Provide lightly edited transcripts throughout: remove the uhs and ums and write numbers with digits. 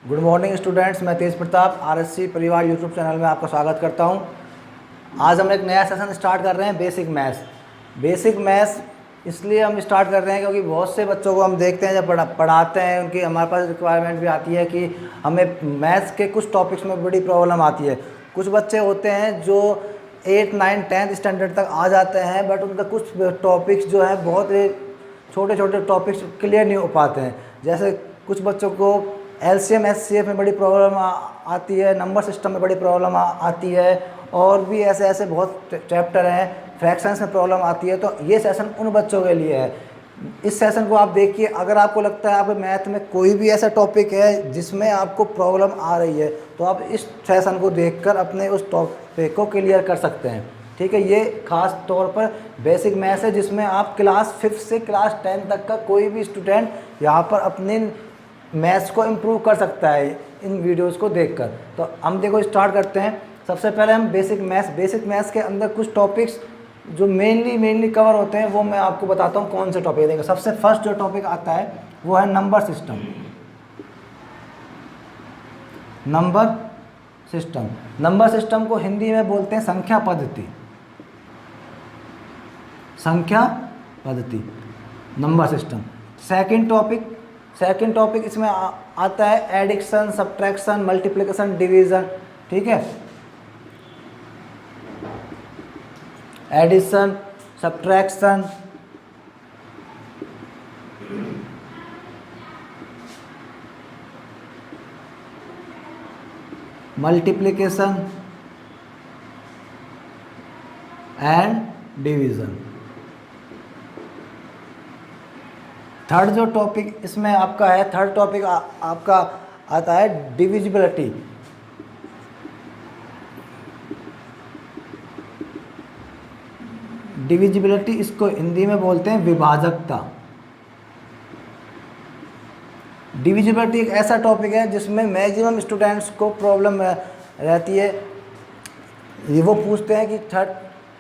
Good morning students, मैं तेज Pratap RSC परिवार YouTube channel में आपका स्वागत करता हूं। आज हम एक नया सेशन स्टार्ट कर रहे हैं, बेसिक मैथ्स। बेसिक मैथ्स इसलिए हम स्टार्ट कर रहे हैं क्योंकि बहुत से बच्चों को हम देखते हैं जब पढ़ाते हैं, उनकी हमारे पास रिक्वायरमेंट भी आती है कि हमें मैथ्स के कुछ टॉपिक्स में बड़ी प्रॉब्लम आती है। कुछ बच्चे होते हैं जो 8, 9, 10th स्टैंडर्ड तक आ जाते हैं, बट उनका कुछ टॉपिक्स जो है बहुत छोटे छोटे टॉपिक्स क्लियर नहीं हो पाते हैं। जैसे कुछ बच्चों को एलसीएम एचसीएफ में बड़ी प्रॉब्लम आती है, नंबर सिस्टम में बड़ी प्रॉब्लम आती है, और भी ऐसे ऐसे बहुत चैप्टर हैं, फ्रैक्शंस में प्रॉब्लम आती है। तो ये सेशन उन बच्चों के लिए है। इस सेशन को आप देखिए, अगर आपको लगता है आपके मैथ में कोई भी ऐसा टॉपिक है जिसमें आपको प्रॉब्लम आ रही है, तो आप इस सेशन को देखकर अपने उस टॉपिक को क्लियर कर सकते हैं। ठीक है, ये खास तौर पर बेसिक मैथ्स है जिसमें आप क्लास 5 से क्लास 10 तक का कोई भी स्टूडेंट यहाँ पर अपने मैथ्स को इम्प्रूव कर सकता है इन वीडियोस को देखकर। तो हम देखो स्टार्ट करते हैं। सबसे पहले हम बेसिक मैथ्स के अंदर कुछ टॉपिक्स जो मेनली कवर होते हैं वो मैं आपको बताता हूँ कौन से टॉपिक। देखो, सबसे फर्स्ट जो टॉपिक आता है वो है नंबर सिस्टम। नंबर सिस्टम को हिंदी में बोलते हैं संख्या पद्धति। Number system. सेकंड टॉपिक इसमें आता है एडिक्शन, सब्ट्रैक्शन, मल्टीप्लिकेशन, डिवीज़न। ठीक है, addition, subtraction, multiplication and division. Third जो टॉपिक इसमें आपका है, थर्ड टॉपिक आपका आता है डिविजिबिलिटी। इसको हिंदी में बोलते हैं विभाजकता। डिविजिबिलिटी एक ऐसा टॉपिक है जिसमें मैक्सिमम स्टूडेंट्स को प्रॉब्लम रहती है। ये वो पूछते हैं कि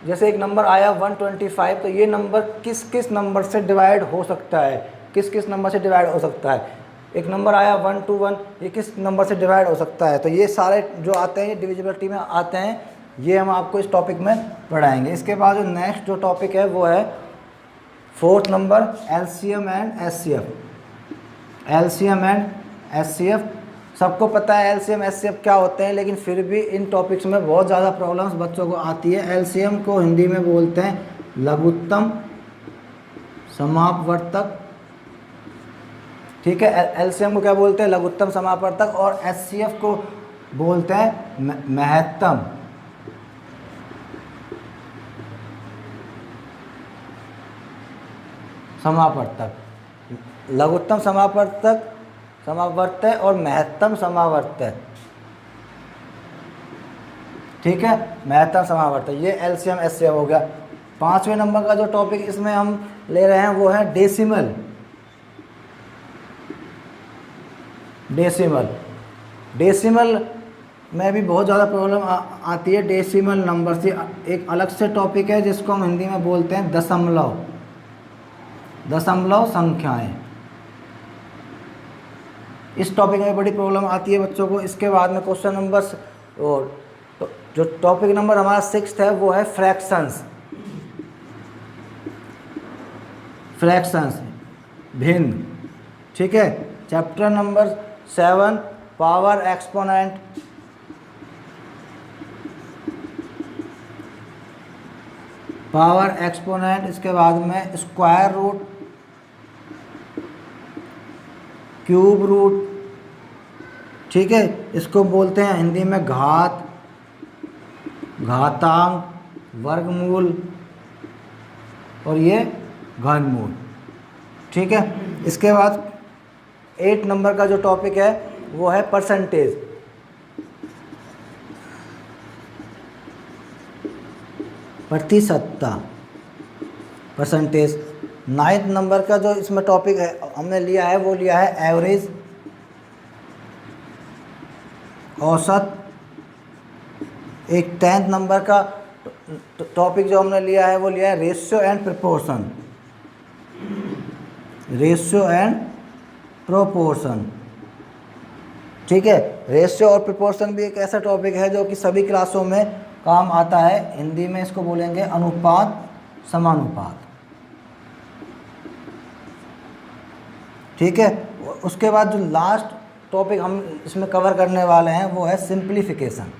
जैसे एक नंबर आया 125, तो ये नंबर किस नंबर से डिवाइड हो सकता है, किस नंबर से डिवाइड हो सकता है। एक नंबर आया 121, ये किस नंबर से डिवाइड हो सकता है। तो ये सारे जो आते हैं ये डिविजिबिलिटी में आते हैं, ये हम आपको इस टॉपिक में पढ़ाएंगे। इसके बाद जो नेक्स्ट जो टॉपिक है वो है fourth number, LCM and HCF. सबको पता है एलसीएम एचसीएफ क्या होते हैं, लेकिन फिर भी इन टॉपिक्स में बहुत ज़्यादा प्रॉब्लम्स बच्चों को आती है। एलसीएम को हिंदी में बोलते हैं लघुत्तम समापवर्तक। ठीक है, एलसीएम को क्या बोलते हैं, लघुत्तम समापवर्तक। और एचसीएफ को बोलते हैं महत्तम समापवर्तक। लघुत्तम समापवर्तक और महत्तम समावर्तक। ठीक है, महत्तम समावर्तक, ये एलसीएम एचसीएफ हो गया। 5वें नंबर का जो टॉपिक इसमें हम ले रहे हैं वो है डेसिमल में भी बहुत ज़्यादा प्रॉब्लम आती है। डेसिमल नंबर से एक अलग से टॉपिक है जिसको हम हिंदी में बोलते हैं दशमलव संख्याएं। इस टॉपिक में बड़ी प्रॉब्लम आती है बच्चों को। इसके बाद में क्वेश्चन नंबर और तो जो टॉपिक नंबर हमारा 6th है वो है फ्रैक्शंस, भिन्न। ठीक है, चैप्टर नंबर 7 पावर एक्सपोनेंट। इसके बाद में स्क्वायर रूट, क्यूब रूट। ठीक है, इसको बोलते हैं हिंदी में घातांक, वर्गमूल और ये घनमूल। ठीक है, इसके बाद 8 नंबर का जो टॉपिक है वो है परसेंटेज। प्रतिशतता, परसेंटेज। 9th नंबर का जो इसमें टॉपिक है हमने लिया है वो लिया है एवरेज, औसत। एक 10th नंबर का टॉपिक जो हमने लिया है वो लिया है ratio and proportion. Ratio and proportion. ठीक है। रेशियो और प्रोपोर्शन भी एक ऐसा टॉपिक है जो कि सभी क्लासों में काम आता है। हिंदी में इसको बोलेंगे अनुपात समानुपात। ठीक है। उसके बाद जो लास्ट टॉपिक हम इसमें कवर करने वाले हैं वो है सिंप्लीफिकेशन।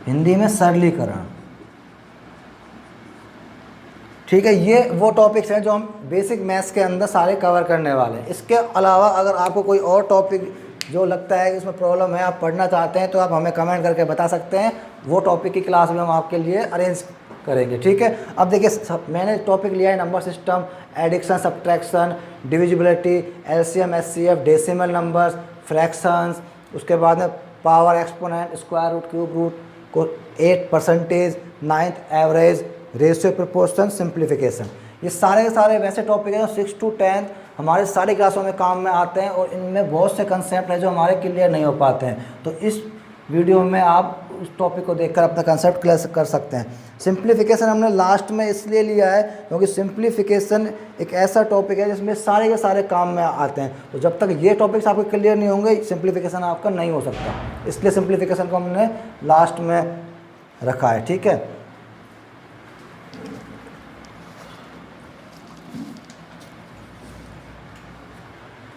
हिंदी में सरलीकरण। ठीक है। ये वो टॉपिक्स हैं जो हम बेसिक मैथ्स के अंदर सारे कवर करने वाले हैं। इसके अलावा अगर आपको कोई और टॉपिक जो लगता है कि उसमें प्रॉब्लम है, आप पढ़ना चाहते हैं, तो आप हमें कमेंट करके बता सकते हैं। वो टॉपिक की क्लास में हम आपके लिए अरेंज करेंगे। ठीक है। अब देखिए, मैंने टॉपिक लिया है number system, addition, subtraction, divisibility, LCM, HCF, decimal numbers, fractions, उसके बाद में power, exponent, square root, cube root, को 8%, 9th average, ratio, proportion, simplification. ये सारे के सारे वैसे टॉपिक हैं जो 6 to 10 हमारे सारी क्लासों में काम में आते हैं, और इनमें बहुत से कंसेप्ट हैं जो हमारे क्लियर नहीं हो पाते हैं। तो इस वीडियो में आप उस टॉपिक को देखकर अपना कंसेप्ट क्लियर कर सकते हैं। सिंप्लीफिकेशन हमने लास्ट में इसलिए लिया है क्योंकि सिंप्लीफिकेशन एक ऐसा टॉपिक है जिसमें सारे के सारे काम में आते हैं। तो जब तक ये टॉपिक्स आपके क्लियर नहीं होंगे, सिंप्लीफिकेशन आपका नहीं हो सकता। इसलिए सिंप्लीफिकेशन को हमने लास्ट में रखा है। ठीक है।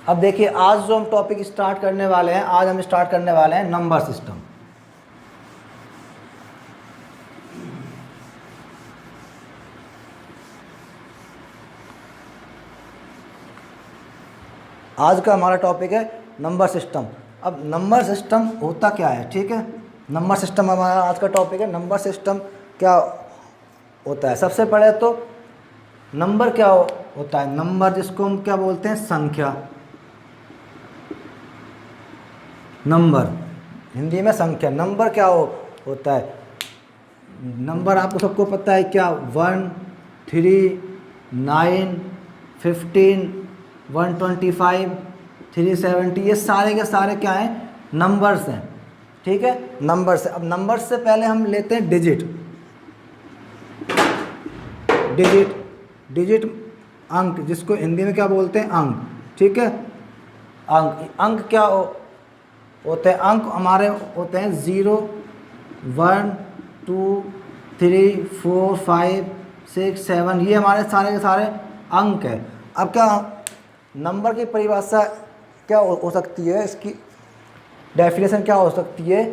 अब देखिए, आज जो हम टॉपिक स्टार्ट करने वाले हैं, आज हम स्टार्ट करने वाले हैं नंबर सिस्टम। आज का हमारा टॉपिक है नंबर सिस्टम। अब नंबर सिस्टम होता क्या है? ठीक है। नंबर सिस्टम हमारा आज का टॉपिक है। नंबर सिस्टम क्या होता है? सबसे पहले तो नंबर क्या होता है? नंबर जिसको हम क्या बोलते हैं? संख्या। नंबर हिंदी में संख्या। नंबर क्या होता है? नंबर आपको सबको पता है क्या? 1, 3, 9, 15, 125, 370, ये सारे के सारे क्या हैं? नंबर्स हैं। ठीक है। नंबर्स। अब नंबर्स से पहले हम लेते हैं डिजिट। डिजिट अंक, जिसको हिंदी में क्या बोलते हैं? अंक। ठीक है। अंक क्या होते हैं? अंक हमारे होते हैं 0, 1, 2, 3, 4, 5, 6, 7, ये हमारे सारे के सारे अंक हैं। अब क्या नंबर की परिभाषा क्या हो सकती है? इसकी डेफिनेशन क्या हो सकती है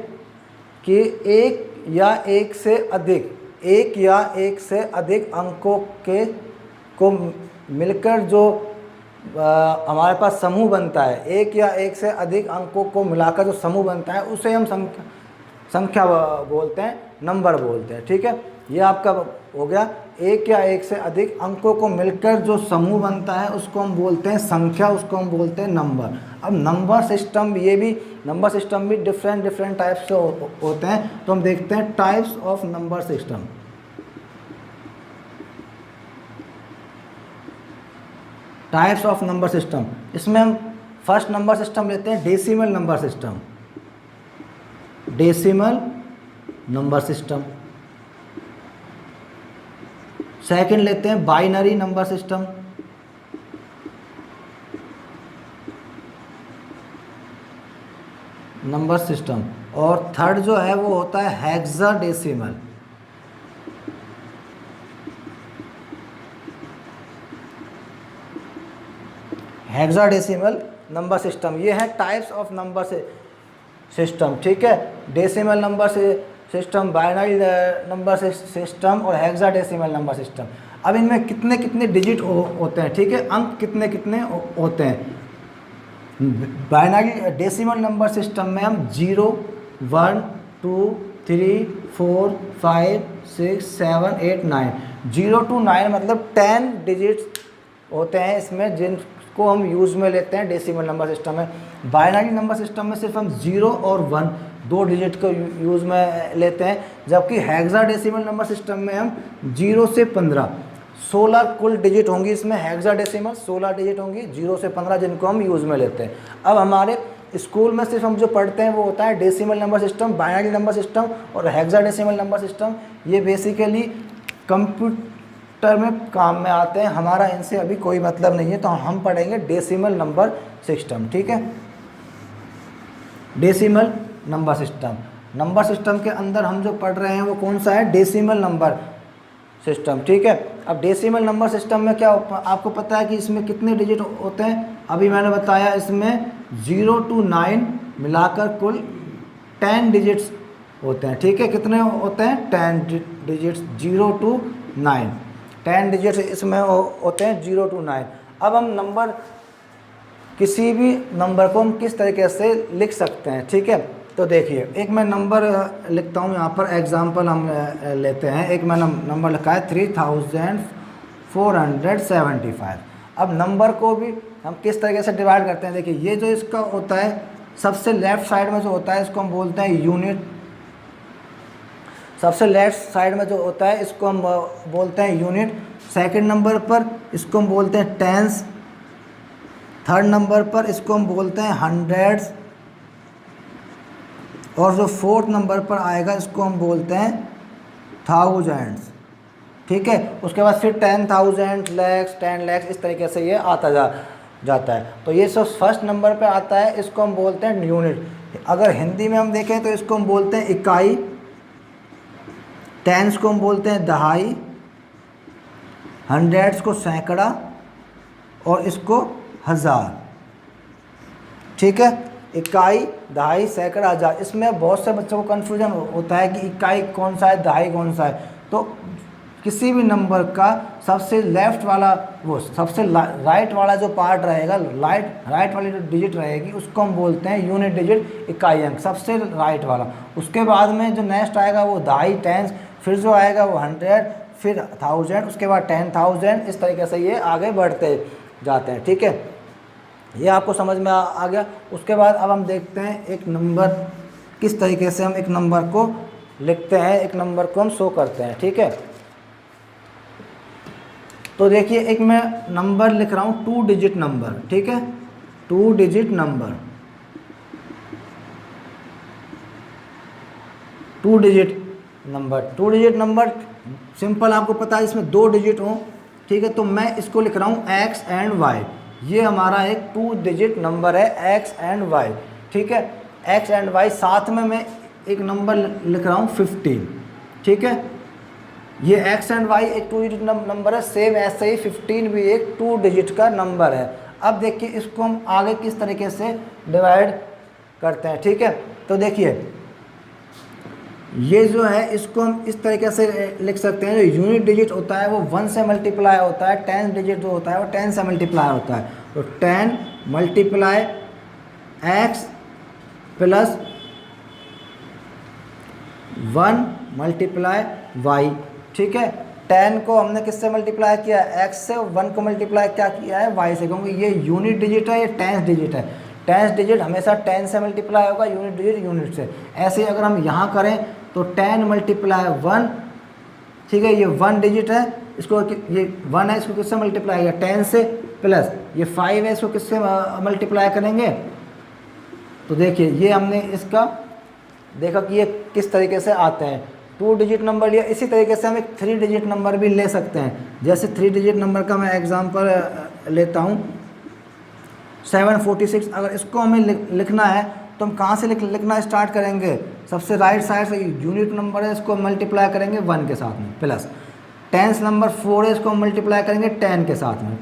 कि एक या एक से अधिक अंकों को मिलकर जो हमारे पास समूह बनता है, एक या एक से अधिक अंकों को मिलाकर जो समूह बनता है, उसे हम संख्या बोलते हैं, नंबर बोलते हैं। ठीक है। ये आपका हो गया। एक या एक से अधिक अंकों को मिलकर जो समूह बनता है उसको हम बोलते हैं संख्या, उसको हम बोलते हैं नंबर। अब नंबर सिस्टम भी डिफरेंट टाइप्स से होते हैं। तो हम देखते हैं types of number system. Types of number system, इसमें हम फर्स्ट नंबर सिस्टम लेते हैं decimal number system. Decimal number system. Second लेते हैं बाइनरी नंबर सिस्टम। और थर्ड जो है वो होता है हेक्साडेसिमल। Hexadecimal number system. ये है टाइप्स ऑफ नंबर सिस्टम। ठीक है। Decimal number system, binary number system और हेक्साडेसिमल नंबर सिस्टम। अब इनमें कितने कितने डिजिट होते हैं? ठीक है। अंक कितने कितने होते हैं? बाइनरी डेसिमल नंबर सिस्टम में हम 0, 1, 2, 3, 4, 5, 6, 7, 8, 9, 0 to 9 मतलब 10 डिजिट्स होते हैं इसमें, जिनको हम यूज़ में लेते हैं डेसिमल नंबर सिस्टम में। बाइनरी नंबर सिस्टम में सिर्फ हम 0 और 1 2 डिजिट को यूज़ में लेते हैं, जबकि हेक्साडेसिमल नंबर सिस्टम में हम 0 से 15 16 कुल डिजिट होंगी। इसमें हेक्साडेसिमल 16 डिजिट होंगी, 0 से 15 जिनको हम यूज़ में लेते हैं। अब हमारे स्कूल में सिर्फ हम जो पढ़ते हैं वो होता है decimal number system, binary number system और हेक्साडेसिमल नंबर सिस्टम। ये बेसिकली टर्म में काम में आते हैं, हमारा इनसे अभी कोई मतलब नहीं है, तो हम पढ़ेंगे डेसिमल नंबर सिस्टम। ठीक है, decimal number system. Number system के अंदर हम जो पढ़ रहे हैं वो कौन सा है, डेसिमल नंबर सिस्टम। ठीक है, अब डेसिमल नंबर सिस्टम में क्या आपको पता है कि इसमें कितने डिजिट होते हैं, अभी मैंने बताया इसमें 0 to 9 मिलाकर कुल 10 डिजिट्स होते हैं। ठीक है, कितने होते हैं, 10 डिजिट्स, 0 to 9, 10 डिजिट्स इसमें होते हैं 0 to 9। अब हम नंबर, किसी भी नंबर को हम किस तरीके से लिख सकते हैं। ठीक है, तो देखिए एक मैं नंबर लिखता हूँ यहाँ पर, एग्जांपल हम लेते हैं। एक मैं नंबर लिखा है 3475। अब नंबर को भी हम किस तरीके से डिवाइड करते हैं, देखिए ये जो इसका होता है सबसे लेफ़्ट साइड में जो होता है इसको हम बोलते हैं यूनिट। सबसे लेफ्ट साइड में जो होता है इसको हम बोलते हैं यूनिट। सेकंड नंबर पर इसको हम बोलते हैं टेंस। थर्ड नंबर पर इसको हम बोलते हैं हंड्रेड्स। और जो फोर्थ नंबर पर आएगा इसको हम बोलते हैं थाउजेंड्स। ठीक है, उसके बाद फिर 10,000, लैक्स, 10 लैक्स, इस तरीके से ये आता जाता है। तो ये सब फर्स्ट नंबर पे आता है, इसको हम बोलते हैं यूनिट। अगर हिंदी में हम देखें तो इसको हम बोलते हैं इकाई। टेंस को हम बोलते हैं दहाई, हंड्रेड्स को सैकड़ा, और इसको हज़ार। ठीक है, इकाई, दहाई, सैकड़ा, हज़ार। इसमें बहुत से बच्चों को कन्फ्यूजन होता है कि इकाई कौन सा है, दहाई कौन सा है। तो किसी भी नंबर का सबसे लेफ़्ट वाला, वो सबसे राइट वाला जो पार्ट रहेगा, राइट वाली जो डिजिट रहेगी उसको हम बोलते हैं यूनिट डिजिट, इकाई अंक, सबसे राइट वाला। उसके बाद में जो नेक्स्ट आएगा वो दहाई, टेंस, फिर जो आएगा वो 100, फिर 1000, उसके बाद 10,000, इस तरीके से ये आगे बढ़ते जाते हैं। ठीक है, ये आपको समझ में आ गया। उसके बाद अब हम देखते हैं एक नंबर किस तरीके से हम एक नंबर को लिखते हैं, एक नंबर को हम शो करते हैं। ठीक है, तो देखिए एक मैं नंबर लिख रहा हूँ 2 डिजिट नंबर। ठीक है, 2 digit number, 2 digit number. 2 digit number simple, आपको पता है इसमें 2 डिजिट हों। ठीक है, तो मैं इसको लिख रहा हूँ x एंड y। ये हमारा एक 2 डिजिट नंबर है, x एंड y। ठीक है, x एंड y, साथ में मैं एक नंबर लिख रहा हूँ 15। ठीक है, ये x एंड y एक 2 डिजिट नंबर है, सेम ऐसे ही 15 भी एक 2 डिजिट का नंबर है। अब देखिए इसको हम आगे किस तरीके से डिवाइड करते हैं। ठीक है, तो देखिए ये जो है इसको हम इस तरीके से लिख सकते हैं, जो यूनिट डिजिट होता है वो 1 से मल्टीप्लाई होता है, 10 डिजिट जो होता है वो 10 से मल्टीप्लाई होता है। तो 10 multiply x plus 1 multiply y। ठीक है, 10 को हमने किससे मल्टीप्लाई किया, x से, 1 को मल्टीप्लाई क्या किया है, y से, क्योंकि ये यूनिट डिजिट है, ये 10 डिजिट है। 10 डिजिट हमेशा 10 से मल्टीप्लाई होगा, यूनिट डिजिट यूनिट से। ऐसे ही अगर हम यहाँ करें तो 10 मल्टीप्लाई 1, ठीक है, ये 1 डिजिट है, इसको ये 1 है, इसको किससे मल्टीप्लाई किया, 10 से, प्लस ये 5 है, इसको किससे मल्टीप्लाई करेंगे। तो देखिए ये हमने इसका देखा कि ये किस तरीके से आते हैं। 2 डिजिट नंबर लिया, इसी तरीके से हम एक 3 डिजिट नंबर भी ले सकते हैं। जैसे 3 डिजिट नंबर का मैं एग्जांपल लेता हूँ 746। अगर इसको हमें लिखना है तो हम कहाँ से लिखना स्टार्ट करेंगे, सबसे राइट साइड से, यूनिट नंबर है, इसको मल्टीप्लाई करेंगे 1 के साथ में, प्लस टेंस नंबर 4 है, इसको मल्टीप्लाई करेंगे 10 के साथ में,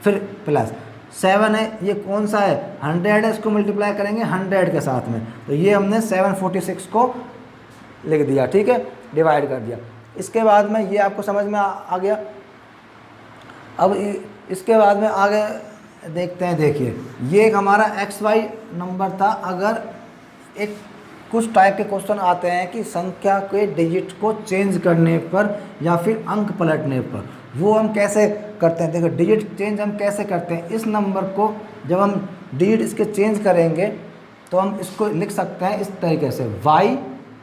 फिर प्लस 7 है, ये कौन सा है, 100 है, इसको मल्टीप्लाई करेंगे 100 के साथ में। तो ये हमने 746 को लिख दिया। ठीक है, डिवाइड कर दिया। इसके बाद में ये आपको समझ में आ गया। अब इसके बाद में आगे देखते हैं। देखिए ये एक हमारा XY नंबर था। अगर एक कुछ टाइप के क्वेश्चन आते हैं कि संख्या के डिजिट को चेंज करने पर या फिर अंक पलटने पर, वो हम कैसे करते हैं। देखो डिजिट चेंज हम कैसे करते हैं, इस नंबर को जब हम डिजिट इसके चेंज करेंगे तो हम इसको लिख सकते हैं इस तरीके से, y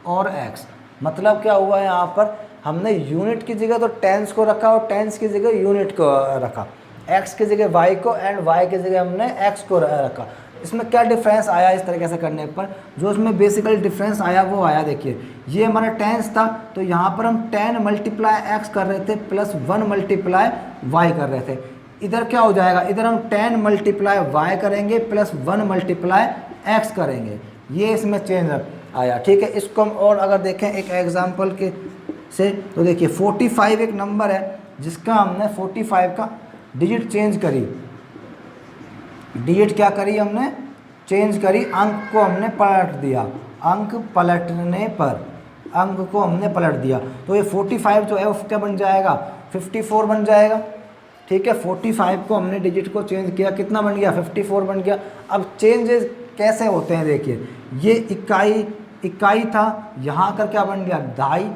और x। मतलब क्या हुआ है, यहाँ पर हमने यूनिट की जगह तो टेंस को रखा और टेंस की जगह यूनिट को रखा, x की जगह y को एंड y की जगह हमने x को रखा। इसमें क्या डिफरेंस आया इस तरीके से करने पर, जो इसमें बेसिकली डिफरेंस आया वो आया, देखिए ये हमारा टेंस था तो यहाँ पर हम 10 मल्टीप्लाई एक्स कर रहे थे प्लस 1 मल्टीप्लाई वाई कर रहे थे। इधर क्या हो जाएगा, इधर हम 10 मल्टीप्लाई वाई करेंगे प्लस 1 मल्टीप्लाई एक्स करेंगे, ये इसमें चेंज आया। ठीक है, इसको हम और अगर देखें एक एग्जाम्पल के से, तो देखिए 45 एक नंबर है जिसका हमने 45 का डिजिट चेंज करी, डिजिट क्या करी हमने, चेंज करी, अंक को हमने पलट दिया, अंक पलटने पर अंक को हमने पलट दिया, तो ये 45 जो है वो क्या बन जाएगा, 54 बन जाएगा। ठीक है, 45 को हमने डिजिट को चेंज किया, कितना बन गया, 54 बन गया। अब चेंजेस कैसे होते हैं, देखिए ये इकाई था, यहाँ का क्या बन गया, ढाई,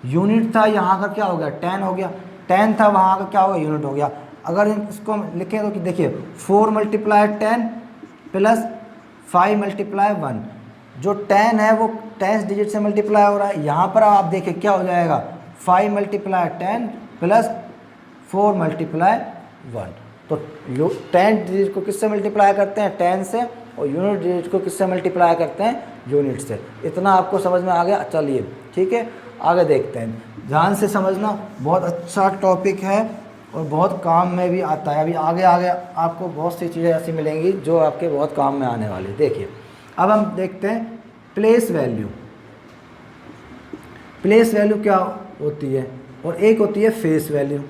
यूनिट था, यहाँ का क्या हो गया, 10 हो गया, 10 था, वहाँ का क्या हो गया, यूनिट हो गया। अगर इसको हम लिखें तो कि देखिए 4 मल्टीप्लाई 10 प्लस 5 मल्टीप्लाई 1, जो 10 है वो 10 डिजिट से मल्टीप्लाई हो रहा है, यहाँ पर आप देखिए क्या हो जाएगा, 5 मल्टीप्लाई 10 प्लस 4 मल्टीप्लाई 1। तो 10 डिजिट को किससे मल्टीप्लाई करते हैं, 10 से, और यूनिट डिजिट को किससे मल्टीप्लाई करते हैं, यूनिट से। इतना आपको समझ में आ गया, चलिए ठीक है आगे देखते हैं। ध्यान से समझना, बहुत अच्छा टॉपिक है और बहुत काम में भी आता है। अभी आगे आगे आपको बहुत सी चीज़ें ऐसी मिलेंगी जो आपके बहुत काम में आने वाली। देखिए अब हम देखते हैं प्लेस वैल्यू। प्लेस वैल्यू क्या होती है, और एक होती है फेस वैल्यू।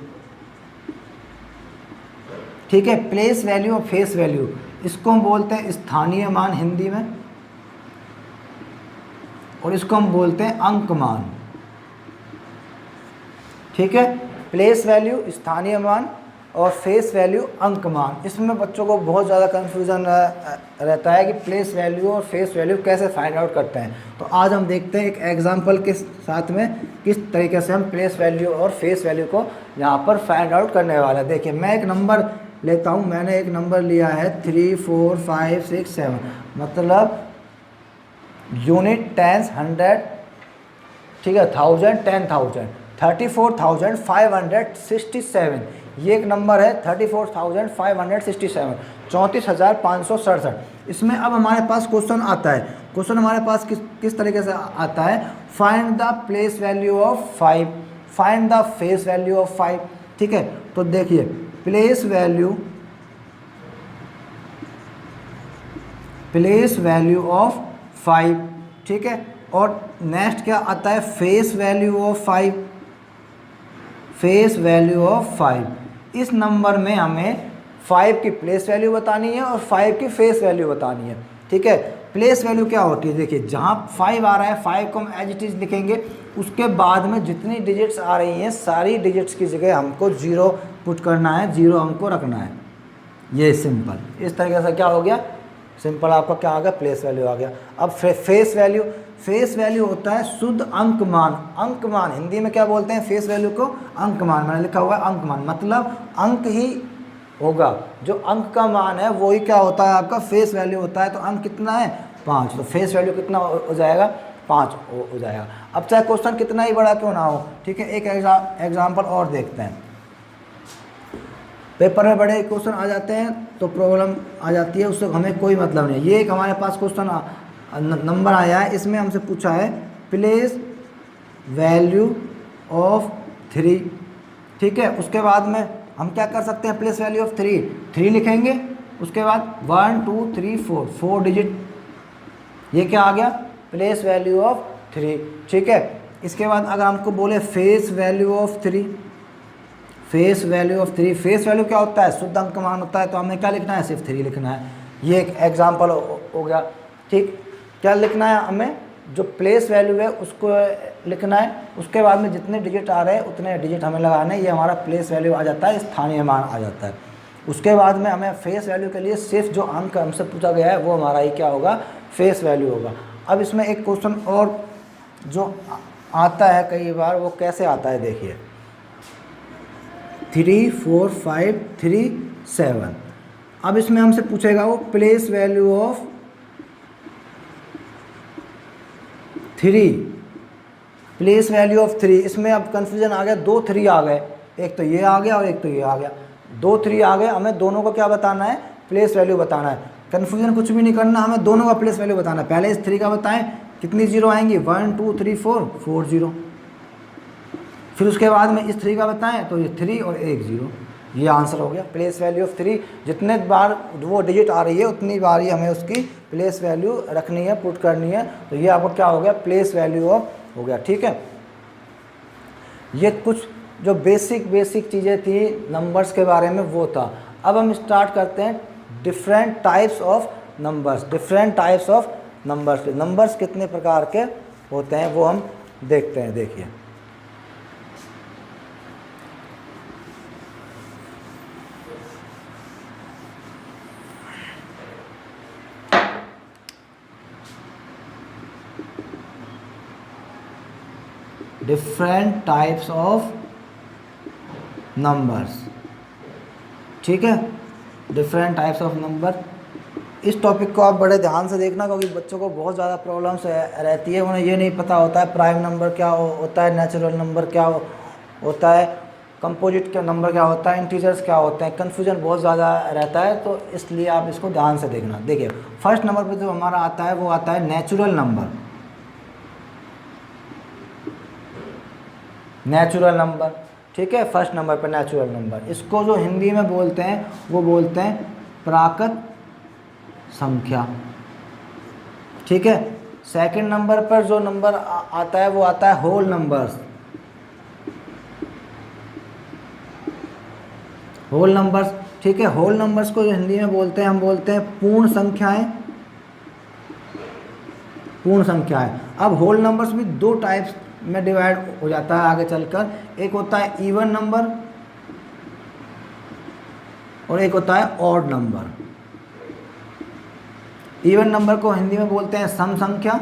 ठीक है, प्लेस वैल्यू और फेस वैल्यू, इसको हम बोलते हैं स्थानीय मान हिंदी में, और इसको हम बोलते हैं अंक मान। ठीक है, प्लेस वैल्यू स्थानीय मान और फेस वैल्यू अंक मान। इसमें बच्चों को बहुत ज़्यादा कन्फ्यूज़न रहता है कि प्लेस वैल्यू और फेस वैल्यू कैसे फाइंड आउट करते हैं। तो आज हम देखते हैं एक एग्जांपल के साथ में किस तरीके से हम प्लेस वैल्यू और फेस वैल्यू को यहाँ पर फाइंड आउट करने वाले हैं। देखिए मैं एक नंबर लेता हूँ, मैंने एक नंबर लिया है 3 4 5 6 7, मतलब यूनिट, टेंस, 100, ठीक है, 1000, 10,000, 34,567, ये एक नंबर है 34,567, 34,567। इसमें अब हमारे पास क्वेश्चन आता है, क्वेश्चन हमारे पास किस तरीके से आता है, find the place value of 5, find the face value of 5। ठीक है, तो देखिए प्लेस वैल्यू ऑफ 5, ठीक है, और नेक्स्ट क्या आता है, face value of 5, face value of 5। इस नंबर में हमें 5 की प्लेस वैल्यू बतानी है और 5 की फेस वैल्यू बतानी है। ठीक है, प्लेस वैल्यू क्या होती है, देखिए जहाँ 5 आ रहा है 5 को हम एज इट इज़ लिखेंगे, उसके बाद में जितनी डिजिट्स आ रही हैं सारी डिजिट्स की जगह हमको 0 पुट करना है, 0 हमको रखना है। ये सिंपल, इस तरीके से क्या हो गया, सिंपल आपका क्या आ गया, प्लेस वैल्यू आ गया। अब फेस वैल्यू, फेस वैल्यू होता है शुद्ध अंक मान। अंक मान हिंदी में क्या बोलते हैं, फेस वैल्यू को अंक मान, मैंने लिखा हुआ है अंक मान, मतलब अंक ही होगा, जो अंक का मान है वही क्या होता है आपका फेस वैल्यू होता है। तो अंक कितना है, 5, तो फेस वैल्यू कितना हो जाएगा, 5 हो जाएगा। अब चाहे क्वेश्चन कितना ही बड़ा क्यों ना हो, ठीक है, एक एग्जाम्पल और देखते हैं। पेपर में बड़े क्वेश्चन आ जाते हैं तो प्रॉब्लम आ जाती है, उससे हमें कोई मतलब नहीं। ये एक हमारे पास क्वेश्चन नंबर आया है, इसमें हमसे पूछा है प्लेस वैल्यू ऑफ 3। ठीक है, उसके बाद में हम क्या कर सकते हैं, प्लेस वैल्यू ऑफ 3 लिखेंगे, उसके बाद 1 2 3 4 डिजिट, ये क्या आ गया, प्लेस वैल्यू ऑफ 3। ठीक है, इसके बाद अगर हमको बोले face value of 3, face value of 3, face value क्या होता है, शुद्ध अंक मान होता है, तो हमें क्या लिखना है, सिर्फ 3 लिखना है। ये एक एग्जाम्पल हो गया। ठीक, क्या लिखना है हमें, जो प्लेस वैल्यू है उसको लिखना है, उसके बाद में जितने डिजिट आ रहे हैं उतने डिजिट हमें लगाने, ये हमारा प्लेस वैल्यू आ जाता है, स्थानीय मान आ जाता है। उसके बाद में हमें फेस वैल्यू के लिए सिर्फ जो अंक हमसे पूछा गया है वो हमारा ही क्या होगा, फेस वैल्यू होगा। अब इसमें एक क्वेश्चन और जो आता है कई बार, वो कैसे आता है, देखिए 3 4 5 3 7। अब इसमें हमसे पूछेगा वो place value of 3, place value of 3। इसमें अब कन्फ्यूजन आ गया, 2 3 आ गए, एक तो ये आ गया और एक तो ये आ गया, 2 3 आ गए, हमें दोनों को क्या बताना है, प्लेस वैल्यू बताना है। कन्फ्यूजन कुछ भी नहीं करना, हमें दोनों का प्लेस वैल्यू बताना। पहले इस 3 का बताएं कितनी जीरो आएंगी, 1 2 3 4 4 जीरो। फिर उसके बाद में इस 3 का बताएं तो ये 3 और 1 जीरो, ये आंसर हो गया। प्लेस वैल्यू ऑफ 3, जितने बार वो डिजिट आ रही है उतनी बार ही हमें उसकी प्लेस वैल्यू रखनी है, पुट करनी है। तो ये आपको क्या हो गया, प्लेस वैल्यू ऑफ हो गया। ठीक है, ये कुछ जो बेसिक चीज़ें थी नंबर्स के बारे में वो था। अब हम स्टार्ट करते हैं different types of numbers. Different types of numbers, numbers कितने प्रकार के होते हैं वो हम देखते हैं। देखिए, डिफरेंट टाइप्स ऑफ नंबर्स। ठीक है, डिफरेंट टाइप्स ऑफ नंबर। इस टॉपिक को आप बड़े ध्यान से देखना, क्योंकि बच्चों को बहुत ज़्यादा प्रॉब्लम्स रहती है। उन्हें ये नहीं पता होता है प्राइम नंबर क्या होता है, नेचुरल नंबर क्या होता है, कंपोजिट का नंबर क्या होता है, इंटीजर्स क्या होते हैं। कन्फ्यूजन बहुत ज़्यादा रहता है, तो इसलिए आप इसको ध्यान से देखना। देखिए, फर्स्ट नंबर पर जो हमारा आता है वो आता है नेचुरल नंबर। नेचुरल नंबर, ठीक है, फर्स्ट नंबर पर नेचुरल नंबर। इसको जो हिंदी में बोलते हैं वो बोलते हैं प्राकृत संख्या। ठीक है, सेकंड नंबर पर जो नंबर आता है वो आता है होल नंबर्स। होल नंबर्स, ठीक है, होल नंबर्स को जो हिंदी में बोलते हैं हम बोलते हैं पूर्ण संख्याएं। पूर्ण संख्याएं। अब होल नंबर्स भी दो टाइप्स में डिवाइड हो जाता है आगे चलकर। एक होता है इवन नंबर और एक होता है ऑड नंबर। इवन नंबर को हिंदी में बोलते हैं सम संख्या,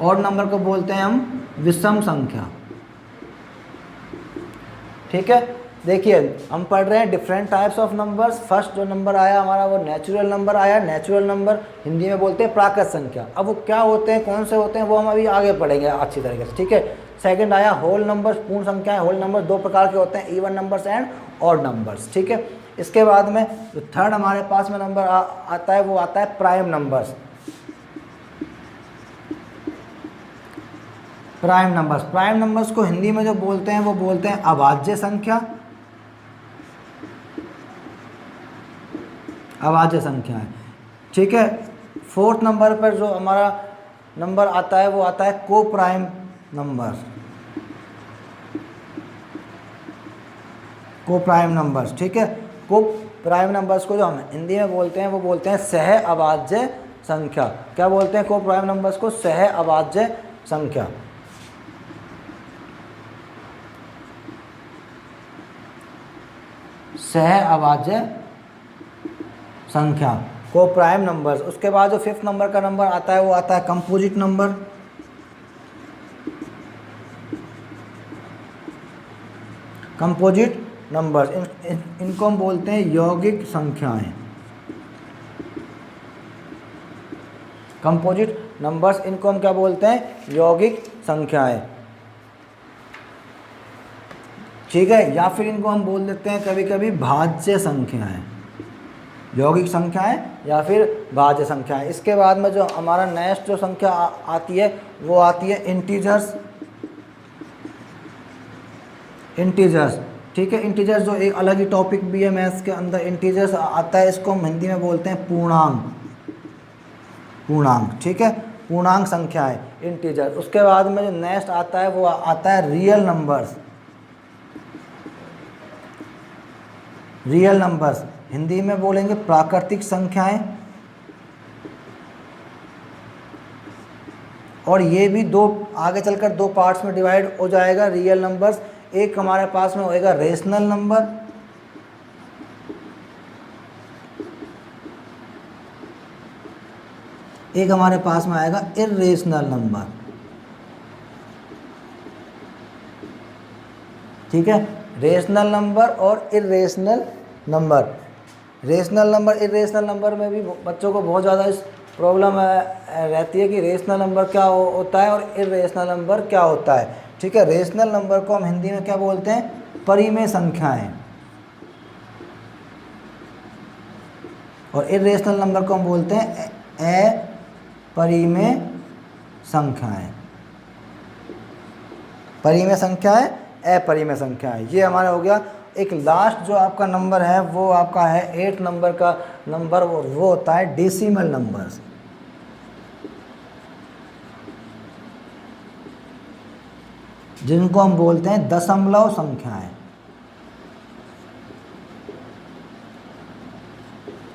ऑड नंबर को बोलते हैं हम विषम संख्या। ठीक है, देखिए हम पढ़ रहे हैं different types of numbers. First जो नंबर आया हमारा वो नेचुरल नंबर आया। नेचुरल नंबर हिंदी में बोलते हैं प्राकृत संख्या। अब वो क्या होते हैं, कौन से होते हैं, वो हम अभी आगे पढ़ेंगे अच्छी तरीके से। ठीक है, सेकंड आया होल नंबर्स, पूर्ण संख्याएं। होल नंबर दो प्रकार के होते हैं, even numbers and odd numbers. ठीक है, इसके बाद में जो थर्ड हमारे पास में नंबर आता है वो आता है prime numbers. Prime numbers, prime numbers को हिंदी में जो बोलते हैं वो बोलते हैं अभाज्य संख्या। अभाज्य संख्या है। ठीक है, फोर्थ नंबर पर जो हमारा नंबर आता है वो आता है को प्राइम नंबर। को प्राइम नंबर्स, ठीक है, को प्राइम नंबर्स को जो हम हिंदी में बोलते हैं वो बोलते हैं सह अभाज्य संख्या। क्या बोलते हैं को प्राइम नंबर्स को? सह अभाज्य संख्या। सह अभाज्य संख्या को प्राइम नंबर्स। उसके बाद जो फिफ्थ नंबर का नंबर आता है वो आता है कंपोजिट नंबर। कंपोजिट नंबर्स इनको हम बोलते हैं यौगिक संख्याएं। कंपोजिट नंबर्स इनको हम क्या बोलते हैं? यौगिक संख्याएं। ठीक है, या फिर इनको हम बोल देते हैं कभी कभी भाज्य संख्याएं। यौगिक संख्याएं या फिर भाज्य संख्याएं। इसके बाद में जो हमारा नेक्स्ट जो संख्या आती है वो आती है इंटीजर्स। इंटीजर्स, ठीक है, इंटीजर्स जो एक अलग ही टॉपिक भी है मैथ्स के अंदर। इंटीजर्स आता है, इसको हम हिंदी में बोलते हैं पूर्णांक। पूर्णांक, ठीक है, पूर्णांक संख्याएं इंटीजर। उसके बाद में जो नेक्स्ट आता है वो आता है real numbers. Real numbers Hindi में बोलेंगे प्राकृतिक संख्याएं। और ये भी दो आगे चलकर दो पार्ट्स में डिवाइड हो जाएगा रियल नंबर्स। एक हमारे पास में होएगा रेशनल नंबर, एक हमारे पास में आएगा इर्रेशनल नंबर। ठीक है, रेशनल नंबर और irrational number. Rational number irrational number में भी बच्चों को बहुत ज़्यादा इस प्रॉब्लम रहती है कि रेशनल नंबर क्या होता है और इर्रेशनल नंबर क्या होता है। ठीक है, रेशनल नंबर को हम हिंदी में क्या बोलते हैं? परिमेय संख्याएं। और इरेशनल नंबर को हम बोलते हैं अपरिमेय संख्याएं। परिमेय संख्याएं, अपरिमेय संख्याएं, ये हमारा हो गया। एक लास्ट जो आपका नंबर है वो आपका है 8 नंबर का नंबर, और वो होता है डेसिमल नंबर्स। जिनको हम बोलते हैं दशमलव संख्याएं।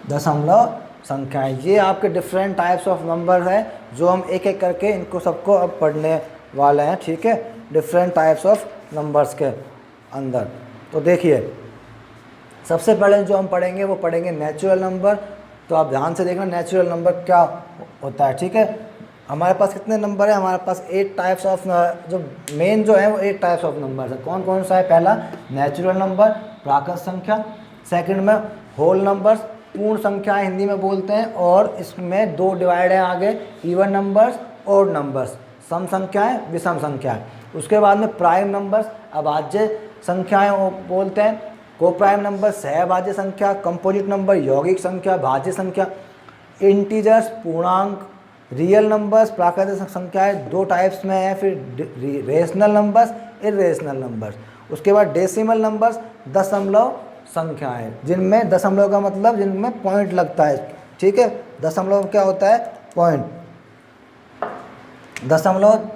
दशमलव संख्याएं, ये आपके डिफरेंट टाइप्स ऑफ नंबर है जो हम एक एक करके इनको सबको अब पढ़ने वाले हैं, ठीक है, डिफरेंट टाइप्स ऑफ नंबर्स के अंदर। तो देखिए, सबसे पहले जो हम पढ़ेंगे वो पढ़ेंगे नेचुरल नंबर। तो आप ध्यान से देखना नेचुरल नंबर क्या होता है, ठीक है। हमारे पास कितने नंबर है, हमारे पास 8 टाइप्स ऑफ, जो मेन जो है वो 8 टाइप्स ऑफ नंबर है। कौन कौन सा है? पहला नेचुरल नंबर, प्राकृत संख्या। सेकंड में होल नंबर्स, पूर्ण संख्याएं हिंदी में बोलते हैं, और इसमें 2 डिवाइड है आगे, इवन नंबर्स, ऑड नंबर्स, सम संख्याएं, विषम संख्याएं। उसके बाद में प्राइम नंबर्स, अभाज्य संख्याएं बोलते हैं, को प्राइम नंबर, सहभाज्य संख्या, कंपोजिट नंबर, यौगिक संख्या, भाज्य संख्या, इंटीजर्स, पूर्णांक, रियल नंबर्स, प्राकृतिक संख्याएं 2 टाइप्स में है, फिर रेशनल नंबर्स, इरेशनल नंबर्स। उसके बाद डेसिमल नंबर्स, दशमलव संख्याएं, जिनमें दशमलव का मतलब जिनमें पॉइंट लगता है, ठीक है। दशमलव क्या होता है? पॉइंट, दशमलव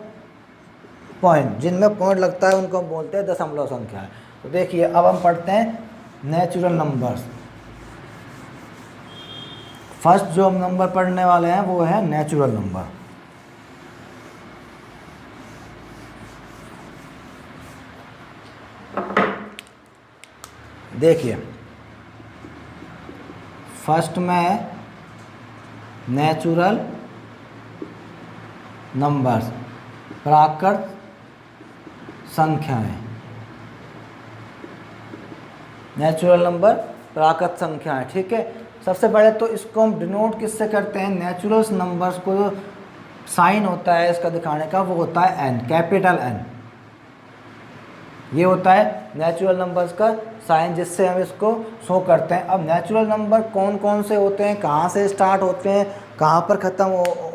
पॉइंट, जिनमें पॉइंट लगता है उनको हम बोलते हैं दशमलव संख्याएं। तो देखिए, अब हम पढ़ते हैं नेचुरल नंबर्स। फर्स्ट जो हम नंबर पढ़ने वाले हैं वो है नेचुरल नंबर। देखिए, फर्स्ट में नेचुरल नंबर्स, प्राकृत संख्याएं। नेचुरल नंबर, प्राकृत संख्याएं, ठीक है। सबसे पहले तो इसको हम डिनोट किससे करते हैं? नेचुरल नंबर्स को जो साइन होता है इसका दिखाने का वो होता है एन, कैपिटल एन। ये होता है नेचुरल नंबर्स का साइन, जिससे हम इसको शो करते हैं। अब नेचुरल नंबर कौन कौन से होते हैं, कहाँ से स्टार्ट होते हैं, कहाँ पर ख़त्म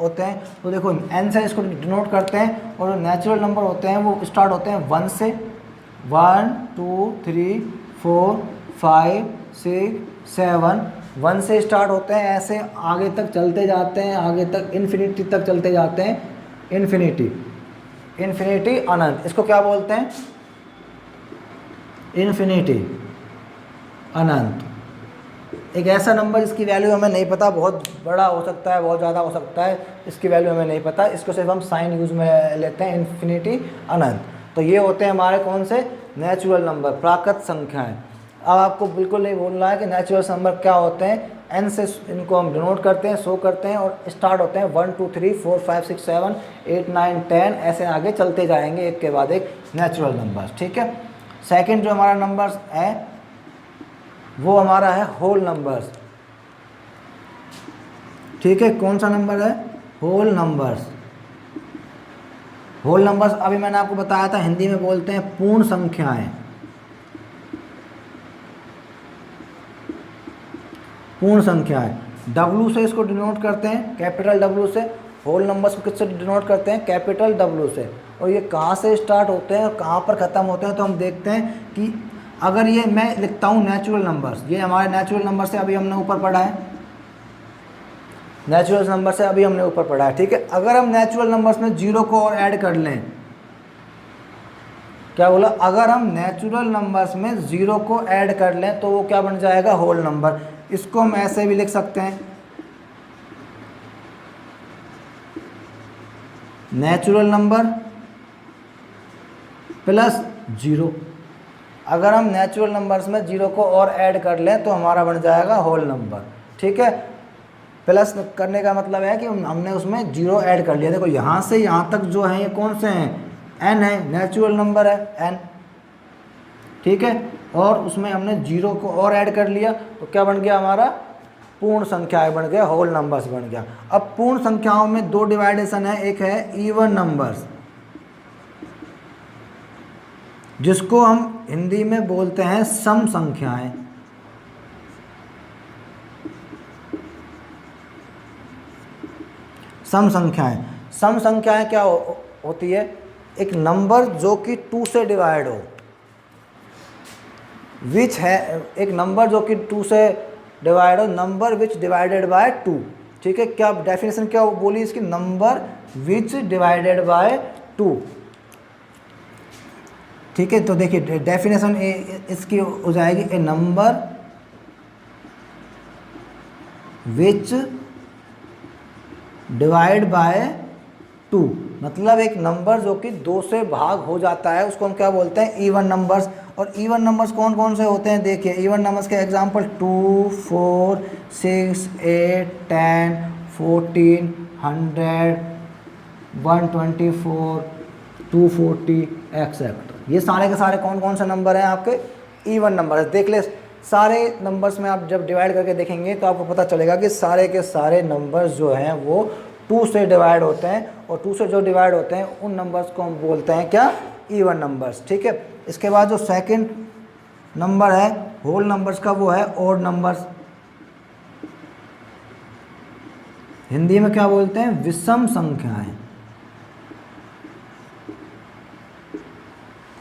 होते हैं? तो देखो, एन से इसको डिनोट करते हैं, और जो नेचुरल नंबर होते हैं वो स्टार्ट होते हैं 1 से। 1 2 3 4 5 6 7, 1 से स्टार्ट होते हैं, ऐसे आगे तक चलते जाते हैं, आगे तक इन्फिनिटी तक चलते जाते हैं। इन्फिनिटी, इन्फिनिटी, अनंत, इसको क्या बोलते हैं? इन्फिनिटी, अनंत। एक ऐसा नंबर जिसकी वैल्यू हमें नहीं पता, बहुत बड़ा हो सकता है, बहुत ज़्यादा हो सकता है, इसकी वैल्यू हमें नहीं पता, इसको सिर्फ हम साइन यूज़ में लेते हैं, इन्फिनिटी, अनंत। तो ये होते हैं हमारे कौन से? नेचुरल नंबर, प्राकृत संख्याएं। अब आपको बिल्कुल नहीं भूलना है कि नेचुरल नंबर क्या होते हैं। एन से इनको हम डिनोट करते हैं, शो करते हैं, और स्टार्ट होते हैं 1 2 3 4 5 6 7 8 9 10, ऐसे आगे चलते जाएंगे एक के बाद एक नेचुरल नंबर, ठीक है। सेकंड जो हमारा नंबर्स है वो हमारा है होल नंबर्स, ठीक है। कौन सा नंबर है? Whole numbers. होल नंबर्स अभी मैंने आपको बताया था, हिंदी में बोलते हैं पूर्ण संख्याएं। पूर्ण संख्याएं, W से इसको डिनोट करते हैं, कैपिटल W से। होल नंबर्स को किससे डिनोट करते हैं? कैपिटल W से। और ये कहाँ से स्टार्ट होते हैं और कहाँ पर ख़त्म होते हैं? तो हम देखते हैं कि अगर ये मैं लिखता हूँ नेचुरल नंबर्स, ये हमारे नेचुरल नंबर से अभी हमने ऊपर पढ़ा है, नेचुरल नंबर से अभी हमने ऊपर पढ़ा है, ठीक है। अगर हम नेचुरल नंबर्स में 0 को और ऐड कर लें, क्या बोला? अगर हम नेचुरल नंबर्स में 0 को ऐड कर लें तो वो क्या बन जाएगा? Whole number. इसको हम ऐसे भी लिख सकते हैं, नेचुरल नंबर प्लस 0। अगर हम नेचुरल नंबर्स में 0 को और ऐड कर लें तो हमारा बन जाएगा होल नंबर, ठीक है। प्लस करने का मतलब है कि हमने उसमें 0 ऐड कर लिया। देखो, यहाँ से यहाँ तक जो है ये कौन से हैं? n है, नेचुरल नंबर है n, ठीक है। और उसमें हमने 0 को और ऐड कर लिया तो क्या बन गया हमारा? पूर्ण संख्याएं बन गया, होल नंबर्स बन गया। अब पूर्ण संख्याओं में 2 डिवाइडेशन है, एक है इवन नंबर्स, जिसको हम हिंदी में बोलते हैं सम संख्याएं। सम संख्याएं। सम संख्याएं क्या होती है? एक नंबर जो कि 2 से डिवाइड हो, विच है, एक नंबर जो कि 2 से डिवाइड हो, नंबर विच डिवाइडेड बाय 2। ठीक है, क्या डेफिनेशन क्या बोली इसकी? Number which divided by 2। ठीक है, तो देखिए डेफिनेशन इसकी हो जाएगी ए नंबर विच डिवाइड बाय 2, मतलब एक नंबर जो कि 2 से भाग हो जाता है उसको हम क्या बोलते हैं? Even numbers. और इवन नंबर्स कौन कौन से होते हैं? देखिए इवन नंबर्स के एग्जांपल 2, 4, 6, 8, 10, 14, 100, 124, 240 एक्सेट्रा। ये सारे के सारे कौन कौन से नंबर हैं? आपके इवन नंबर। देख ले, सारे नंबर्स में आप जब डिवाइड करके देखेंगे तो आपको पता चलेगा कि सारे के सारे नंबर्स जो हैं वो 2 से डिवाइड होते हैं, और 2 से जो डिवाइड होते हैं उन नंबर्स को हम बोलते हैं क्या? Even numbers. ठीक है, इसके बाद जो सेकंड नंबर है होल नंबर्स का, वो है ऑड नंबर्स। हिंदी में क्या बोलते हैं? विषम संख्याएं।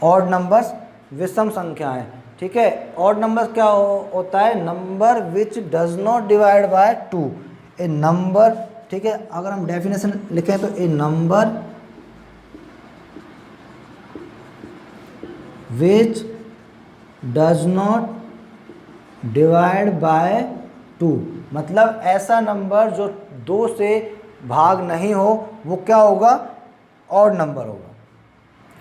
ऑड नंबर्स, विषम संख्याएं। ठीक है, ऑड नंबर्स क्या होता है? Number which does not divide by 2। A number, ठीक है, अगर हम डेफिनेशन लिखें तो a number which does not divide by 2, मतलब ऐसा नंबर जो 2 से भाग नहीं हो वो क्या होगा? ऑड नंबर होगा।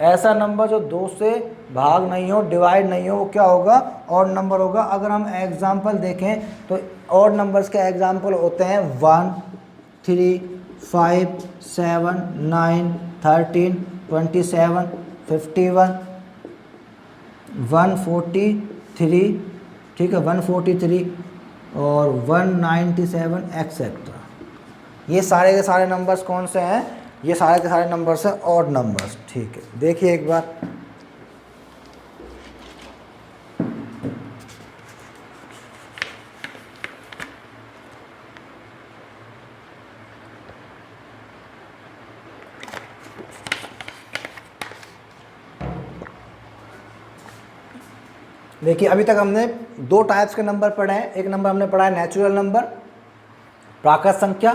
ऐसा नंबर जो 2 से भाग नहीं हो, डिवाइड नहीं हो, वो क्या होगा? ऑड नंबर होगा। अगर हम एग्जाम्पल देखें तो ऑड नंबर्स के एग्जाम्पल होते हैं 1, 3, 5, 7, 9, 13, 27, 51, 143, ठीक है, 143 और 197 एक्सेट्रा। ये सारे के सारे नंबर्स कौन से हैं? ये सारे के सारे नंबर्स हैं ऑड नंबर्स। ठीक है, देखिए एक बार, देखिए अभी तक हमने 2 टाइप्स के नंबर पढ़े हैं। एक नंबर हमने पढ़ा है नेचुरल नंबर, प्राकृत संख्या,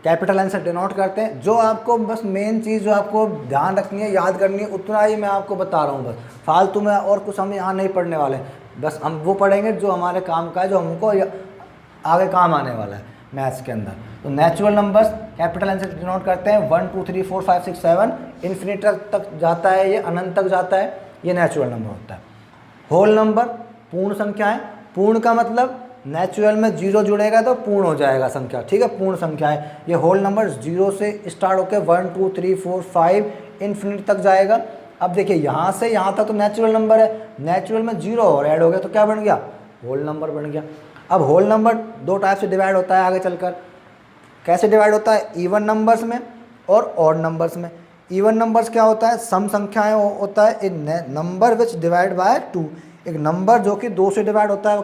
कैपिटल एन से डिनोट करते हैं। जो आपको बस मेन चीज़ जो आपको ध्यान रखनी है, याद करनी है, उतना ही मैं आपको बता रहा हूँ। बस फालतू में और कुछ हम यहाँ नहीं पढ़ने वाले, बस हम वो पढ़ेंगे जो हमारे काम का है, जो हमको आगे काम आने वाला है मैथ्स के अंदर। तो नेचुरल नंबर्स कैपिटल एन से डिनोट करते हैं। 1, 2, 3, 4, 5, 6, 7 इन्फिनिट तक जाता है, ये अनंत तक जाता है, ये नेचुरल नंबर होता है। होल नंबर, पूर्ण संख्याएं। पूर्ण का मतलब नेचुरल में 0 जुड़ेगा तो पूर्ण हो जाएगा संख्या। ठीक है, पूर्ण संख्याएं। ये होल नंबर 0 से स्टार्ट होकर 1, 2, 3, 4, 5 इन्फिनिट तक जाएगा। अब देखिए यहाँ से यहाँ तक तो नेचुरल नंबर है, नेचुरल में 0 और ऐड हो गया तो क्या बन गया? होल नंबर बन गया। अब होल नंबर 2 टाइप से डिवाइड होता है आगे चलकर। कैसे डिवाइड होता है? इवन नंबर्स में और ऑड नंबर्स में। इवन नंबर्स क्या होता है? सम संख्याएं होता है। ए नंबर विच डिवाइड बाय 2, एक नंबर जो कि 2 से डिवाइड होता है